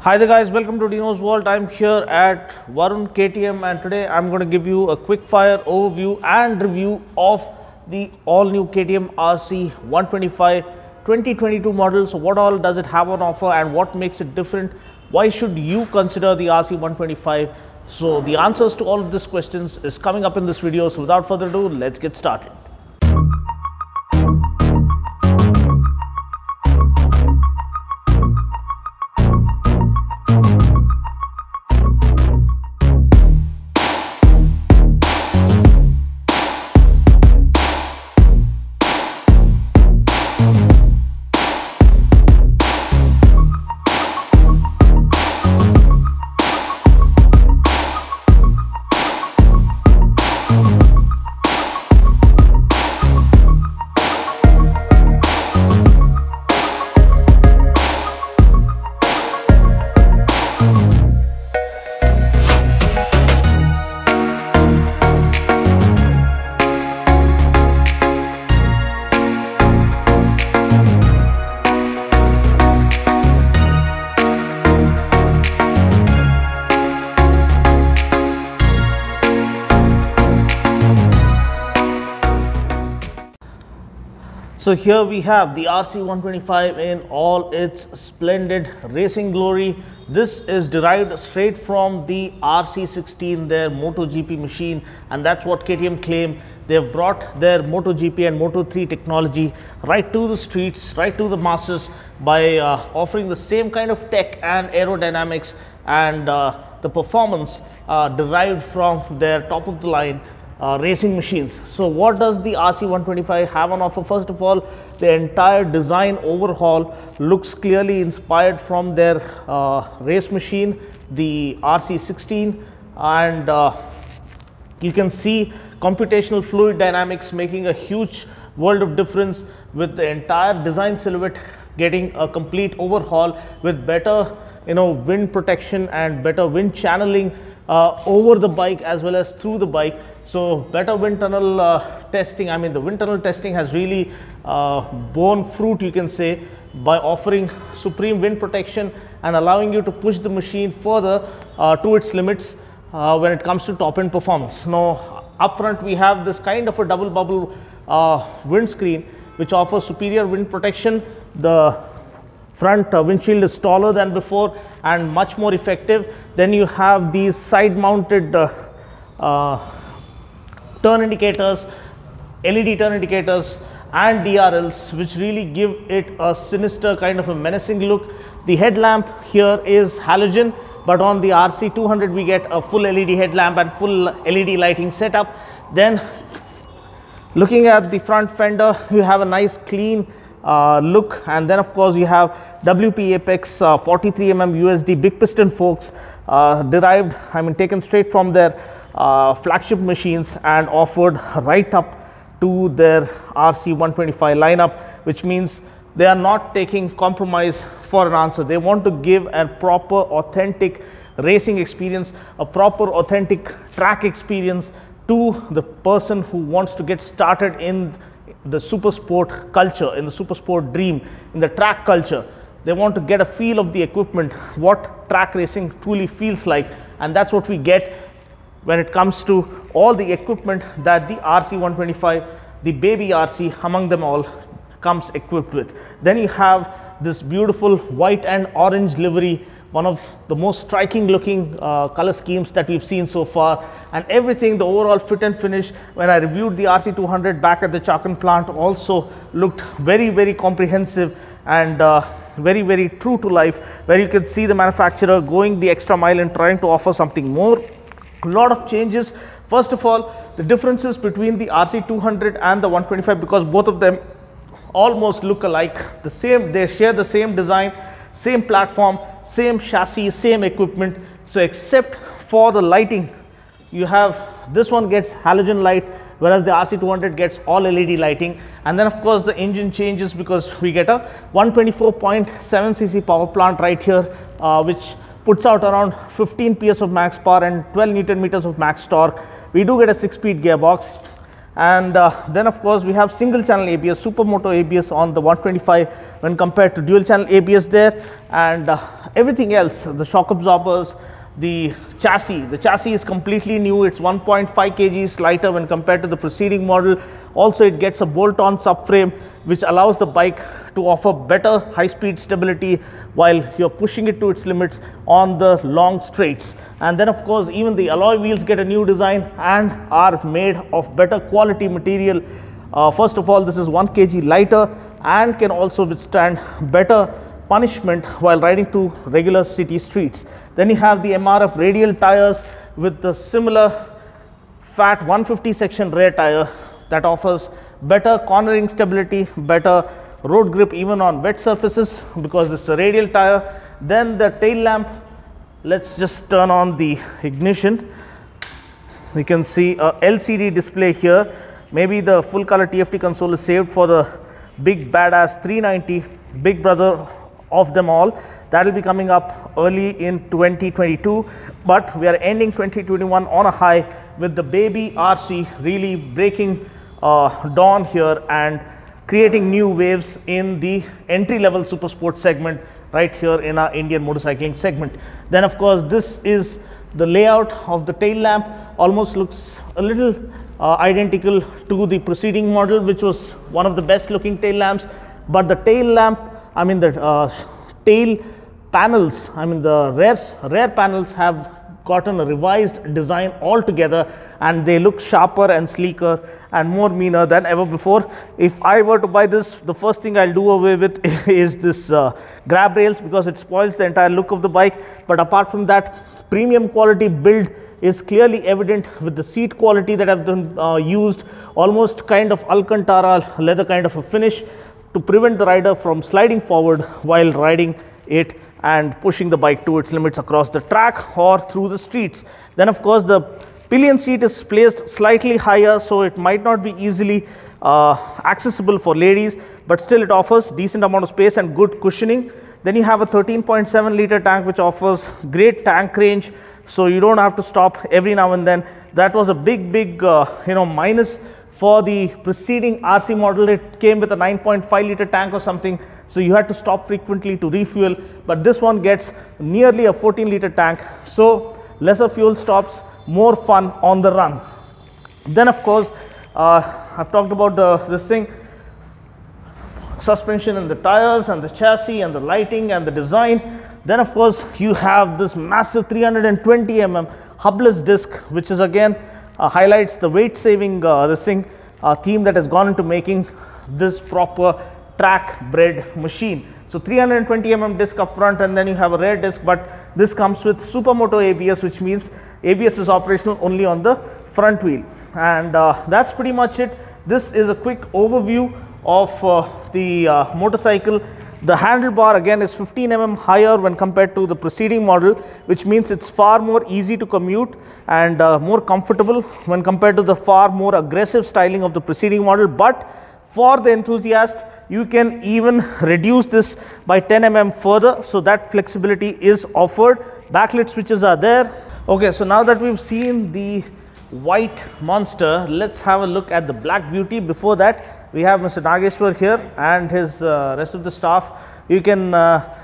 Hi there guys, welcome to Dino's World. I'm here at Varun KTM and today I'm going to give you a quick fire overview and review of the all new KTM RC 125 2022 model. So what all does it have on offer and what makes it different? Why should you consider the RC 125? So the answers to all of these questions is coming up in this video. So without further ado, let's get started. So here we have the RC 125 in all its splendid racing glory. This is derived straight from the RC16, their MotoGP machine, and that's what KTM claim. They've brought their MotoGP and Moto3 technology right to the streets, right to the masses by offering the same kind of tech and aerodynamics and the performance derived from their top of the line racing machines. So what does the RC 125 have on offer? First of all, the entire design overhaul looks clearly inspired from their race machine, the RC16, and you can see computational fluid dynamics making a huge world of difference, with the entire design silhouette getting a complete overhaul with better wind protection and better wind channeling over the bike as well as through the bike. So better wind tunnel testing, the wind tunnel testing has really borne fruit, you can say, by offering supreme wind protection and allowing you to push the machine further to its limits when it comes to top end performance. Now up front we have this kind of a double bubble windscreen which offers superior wind protection. The front windshield is taller than before and much more effective. Then you have these side mounted turn indicators, LED turn indicators and DRLs, which really give it a sinister kind of a menacing look. The headlamp here is halogen, but on the RC 200 we get a full LED headlamp and full LED lighting setup. Then looking at the front fender, you have a nice clean look, and then of course you have WP Apex 43mm USD big piston forks derived, taken straight from their flagship machines and offered right up to their RC 125 lineup, which means they are not taking compromise for an answer. They want to give a proper authentic racing experience, a proper authentic track experience to the person who wants to get started in the super sport culture, in the super sport dream, in the track culture. They want to get a feel of the equipment, what track racing truly feels like, and that's what we get when it comes to all the equipment that the RC 125, the baby RC among them all, comes equipped with. Then you have this beautiful white and orange livery, one of the most striking looking color schemes that we've seen so far, and everything, the overall fit and finish, when I reviewed the RC 200 back at the Chakan plant, also looked very, very comprehensive and very, very true to life, where you can see the manufacturer going the extra mile and trying to offer something more. A lot of changes. First of all, the differences between the RC 200 and the 125, because both of them almost look alike, the same, they share the same design, same platform, same chassis, same equipment. So except for the lighting, you have this one gets halogen light, whereas the RC 200 gets all LED lighting. And then of course the engine changes because we get a 124.7cc power plant right here, which puts out around 15 PS of max power and 12 Newton meters of max torque. We do get a 6-speed gearbox. And then of course we have single channel ABS, Supermoto ABS on the 125 when compared to dual channel ABS there, and everything else, the shock absorbers, the chassis is completely new. It's 1.5 kgs lighter when compared to the preceding model. Also it gets a bolt-on subframe which allows the bike to offer better high-speed stability while you're pushing it to its limits on the long straights. And then of course even the alloy wheels get a new design and are made of better quality material. First of all, this is 1 kg lighter and can also withstand better punishment while riding through regular city streets. Then you have the MRF radial tires with the similar fat 150 section rear tire that offers better cornering stability, better road grip even on wet surfaces because it's a radial tire. Then the tail lamp, let's just turn on the ignition. You can see a LCD display here. Maybe the full color TFT console is saved for the big badass 390, big brother of them all. That will be coming up early in 2022, but we are ending 2021 on a high with the baby RC really breaking dawn here and creating new waves in the entry level super sports segment right here in our Indian motorcycling segment. Then of course this is the layout of the tail lamp, almost looks a little identical to the preceding model, which was one of the best looking tail lamps, but the tail lamp, I mean the tail panels, I mean the rear panels have gotten a revised design altogether and they look sharper and sleeker and more meaner than ever before. If I were to buy this, the first thing I'll do away with is this grab rails because it spoils the entire look of the bike. But apart from that, premium quality build is clearly evident with the seat quality that have been used, almost kind of Alcantara leather kind of a finish to prevent the rider from sliding forward while riding it and pushing the bike to its limits across the track or through the streets. Then of course the pillion seat is placed slightly higher, so it might not be easily accessible for ladies, but still it offers decent amount of space and good cushioning. Then you have a 13.7 liter tank which offers great tank range, so you don't have to stop every now and then. That was a big minus for the preceding RC model. It came with a 9.5 liter tank or something, so you had to stop frequently to refuel, but this one gets nearly a 14 liter tank, so lesser fuel stops, more fun on the run. Then of course I've talked about this thing, suspension and the tires and the chassis and the lighting and the design. Then of course you have this massive 320 mm hubless disc, which is again highlights the weight saving theme that has gone into making this proper track bred machine. So 320 mm disc up front, and then you have a rear disc, but this comes with Supermoto ABS, which means ABS is operational only on the front wheel. And that's pretty much it. This is a quick overview of the motorcycle. The handlebar again is 15 mm higher when compared to the preceding model, which means it's far more easy to commute and more comfortable when compared to the far more aggressive styling of the preceding model. But for the enthusiast, you can even reduce this by 10 mm further, so that flexibility is offered. Backlit switches are there. Okay, so now that we've seen the white monster, let's have a look at the black beauty. Before that, we have Mr. Nageshwar here and his rest of the staff. You can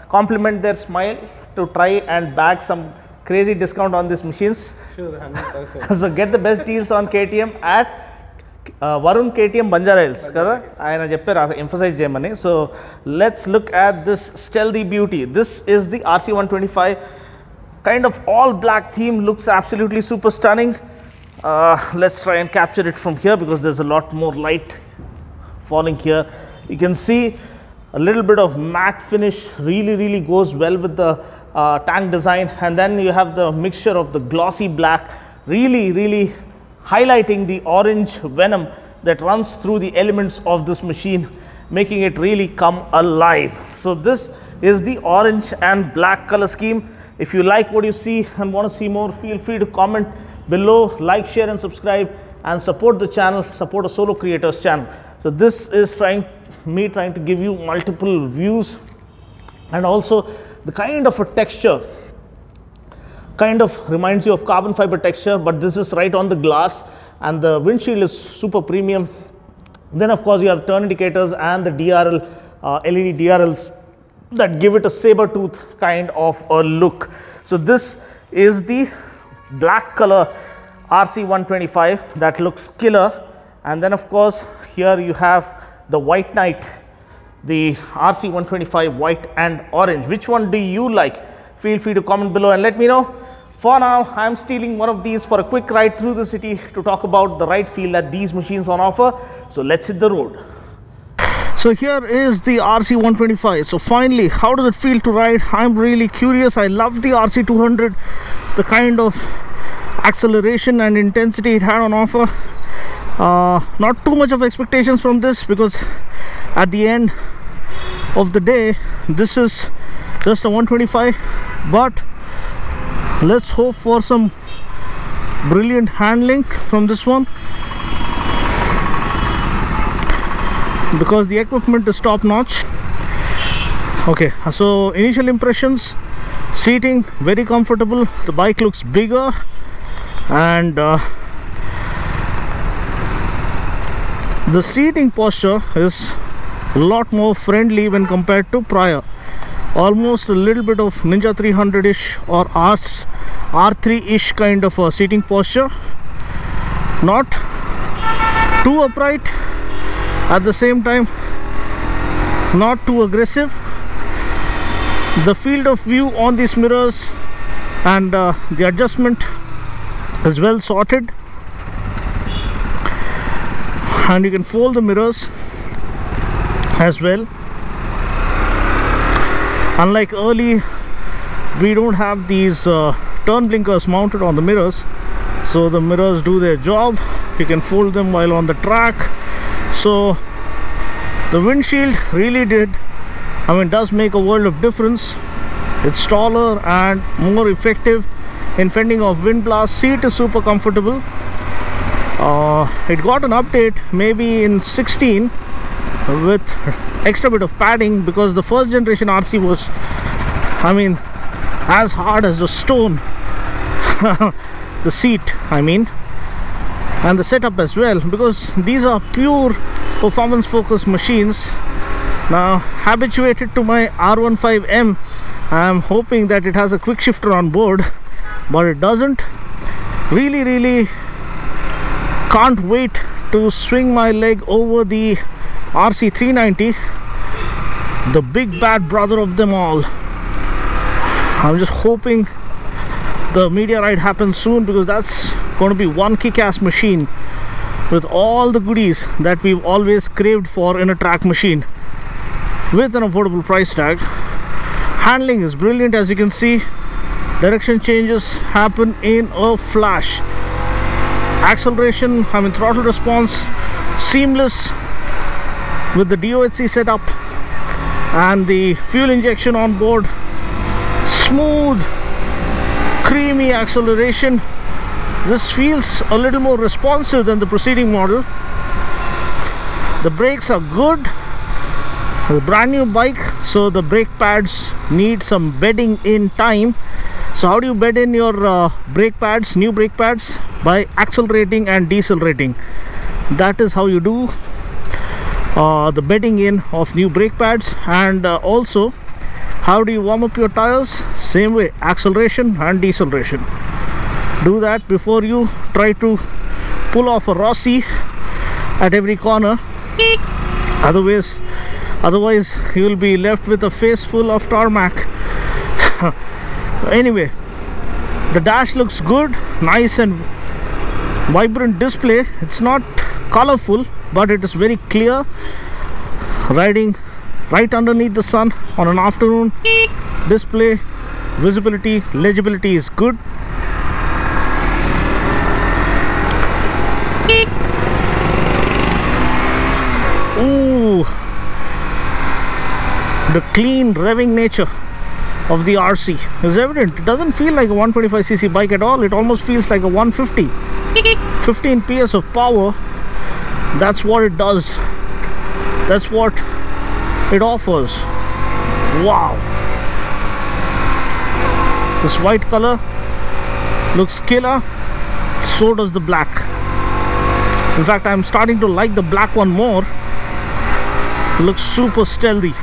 compliment their smile to try and bag some crazy discount on these machines. Sure, 100%. So get the best deals on KTM at Varun KTM Banjara Hills, correct? I emphasize Jemani. So let's look at this stealthy beauty. This is the RC 125, kind of all black theme, looks absolutely super stunning. Let's try and capture it from here because there's a lot more light falling here. You can see a little bit of matte finish really goes well with the tank design, and then you have the mixture of the glossy black really highlighting the orange venom that runs through the elements of this machine, making it really come alive. So this is the orange and black color scheme. If you like what you see and want to see more, feel free to comment below, like, share and subscribe, and support the channel, support a solo creators channel. So this is trying to give you multiple views, and also the kind of a texture kind of reminds you of carbon fiber texture, but this is right on the glass, and the windshield is super premium. Then of course you have turn indicators and the DRL, LED DRLs that give it a saber tooth kind of a look. So this is the black color RC 125 that looks killer. And then of course here you have the white knight, the RC 125 white and orange. Which one do you like? Feel free to comment below and let me know. For now, I am stealing one of these for a quick ride through the city to talk about the ride feel that these machines on offer. So let's hit the road. So here is the RC 125. So finally, how does it feel to ride? I'm really curious. I love the RC 200, the kind of acceleration and intensity it had on offer. Not too much of expectations from this, because at the end of the day this is just a 125, but let's hope for some brilliant handling from this one, because the equipment is top notch. Okay, so initial impressions: seating very comfortable, the bike looks bigger, and the seating posture is a lot more friendly when compared to prior. Almost a little bit of Ninja 300-ish or R3-ish kind of a seating posture. Not too upright, at the same time not too aggressive. The field of view on these mirrors and the adjustment is well sorted, and you can fold the mirrors as well. Unlike early, we don't have these turn blinkers mounted on the mirrors, so the mirrors do their job. You can fold them while on the track. So the windshield really does make a world of difference. It's taller and more effective in fending off wind blasts. Seat is super comfortable. It got an update maybe in 16 with extra bit of padding, because the first generation RC was, as hard as a stone. The seat, and the setup as well, because these are pure performance focused machines. Now, habituated to my R15M, I am hoping that it has a quick shifter on board, but it doesn't. Really can't wait to swing my leg over the RC 390, the big bad brother of them all. I'm just hoping the media ride happens soon, because that's going to be one kick-ass machine with all the goodies that we've always craved for in a track machine, with an affordable price tag. Handling is brilliant, as you can see. Direction changes happen in a flash. Acceleration, throttle response, seamless with the DOHC setup and the fuel injection on board. Smooth, creamy acceleration. This feels a little more responsive than the preceding model. The brakes are good. A brand new bike, so the brake pads need some bedding in time. So how do you bed in your brake pads, new brake pads? By accelerating and decelerating. That is how you do the bedding in of new brake pads. And also, how do you warm up your tires? Same way, acceleration and deceleration. Do that before you try to pull off a Rossi at every corner. Otherwise you will be left with a face full of tarmac. Anyway, the dash looks good, nice and vibrant display. It's not colorful, but it is very clear. Riding right underneath the sun on an afternoon, display visibility, legibility is good. Ooh, the clean revving nature of the RC is evident. It doesn't feel like a 125cc bike at all. It almost feels like a 150. 15 PS of power. That's what it does. That's what it offers. Wow. This white color looks killer. So does the black. In fact, I'm starting to like the black one more. It looks super stealthy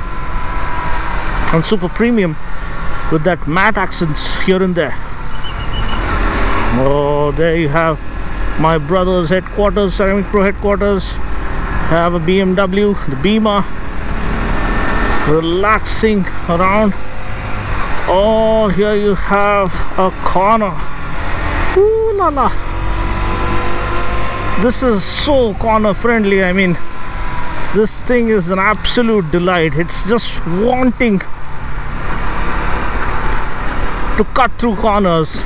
and super premium with that matte accents here and there. Oh, there you have my brother's headquarters, Ceramic Pro headquarters. Have a BMW, the Beamer, relaxing around. Oh, here you have a corner. Ooh la la. This is so corner friendly. I mean, this thing is an absolute delight. It's just wanting to cut through corners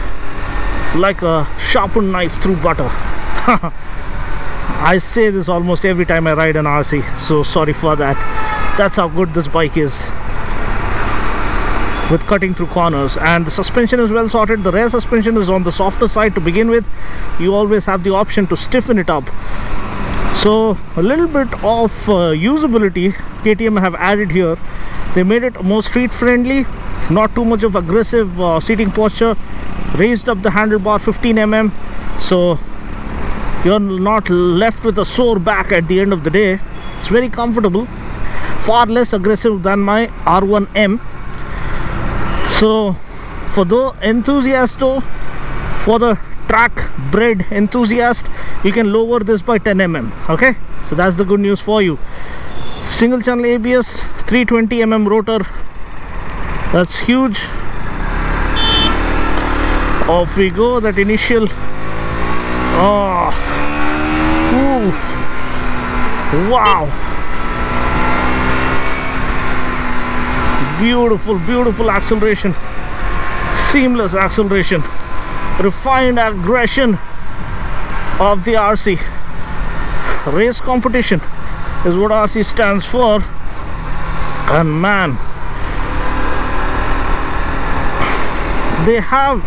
like a sharpened knife through butter. I say this almost every time I ride an RC, so sorry for that. That's how good this bike is with cutting through corners. And the suspension is well sorted. The rear suspension is on the softer side to begin with. You always have the option to stiffen it up. So a little bit of usability KTM have added here. They made it more street friendly, not too much of aggressive seating posture. Raised up the handlebar 15 mm, so you're not left with a sore back at the end of the day. It's very comfortable, far less aggressive than my R1M. So for the enthusiast though, for the track bred enthusiast, you can lower this by 10 mm. Okay, so that's the good news for you. Single channel ABS, 320 mm rotor, that's huge. Off we go. That initial, oh, ooh, wow, beautiful, beautiful acceleration, seamless acceleration, refined aggression of the RC. Race competition is what RC stands for. And man, they have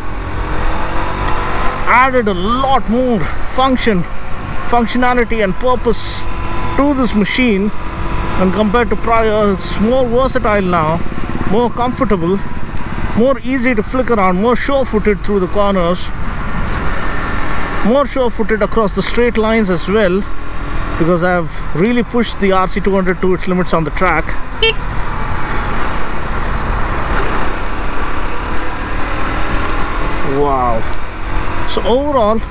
added a lot more functionality and purpose to this machine, and compared to prior, it's more versatile now, more comfortable, more easy to flick around, more sure-footed through the corners, more sure-footed across the straight lines as well, because I've really pushed the RC200 to its limits on the track. Wow. So overall,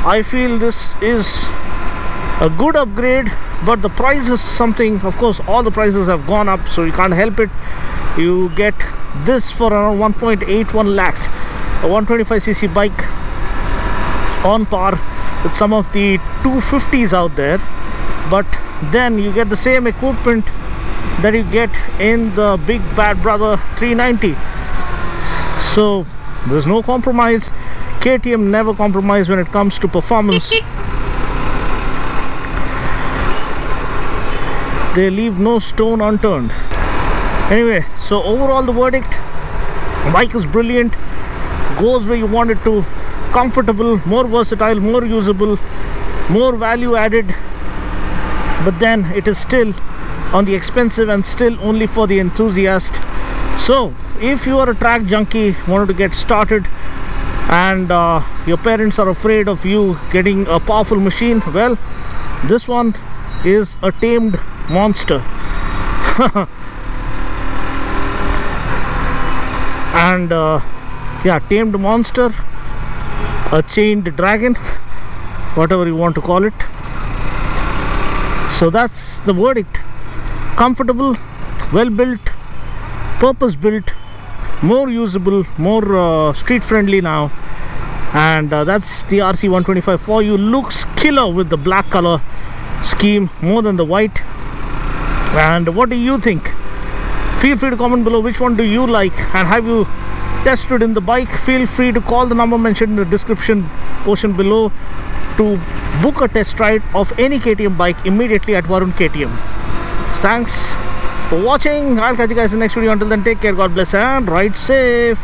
I feel this is a good upgrade, but the price is something, of course, all the prices have gone up, so you can't help it. You get this for around 1.81 lakhs, a 125cc bike on par with some of the 250s out there, but then you get the same equipment that you get in the big bad brother 390. So there's no compromise. KTM never compromise when it comes to performance. They leave no stone unturned. Anyway, so overall the verdict, bike is brilliant, goes where you want it to, comfortable, more versatile, more usable, more value added, but then it is still on the expensive and still only for the enthusiast. So if you are a track junkie, wanted to get started, and your parents are afraid of you getting a powerful machine, well, this one is a tamed monster. And yeah, tamed monster, a chained dragon, whatever you want to call it. So that's the verdict. Comfortable, well built, purpose built, more usable, more street friendly now. And that's the RC 125 for you. Looks killer with the black color scheme more than the white. And what do you think? Feel free to comment below which one do you like, and have you tested in the bike. Feel free to call the number mentioned in the description portion below to book a test ride of any KTM bike immediately at Varun KTM. Thanks for watching. I'll catch you guys in the next video. Until then, take care, God bless, and ride safe.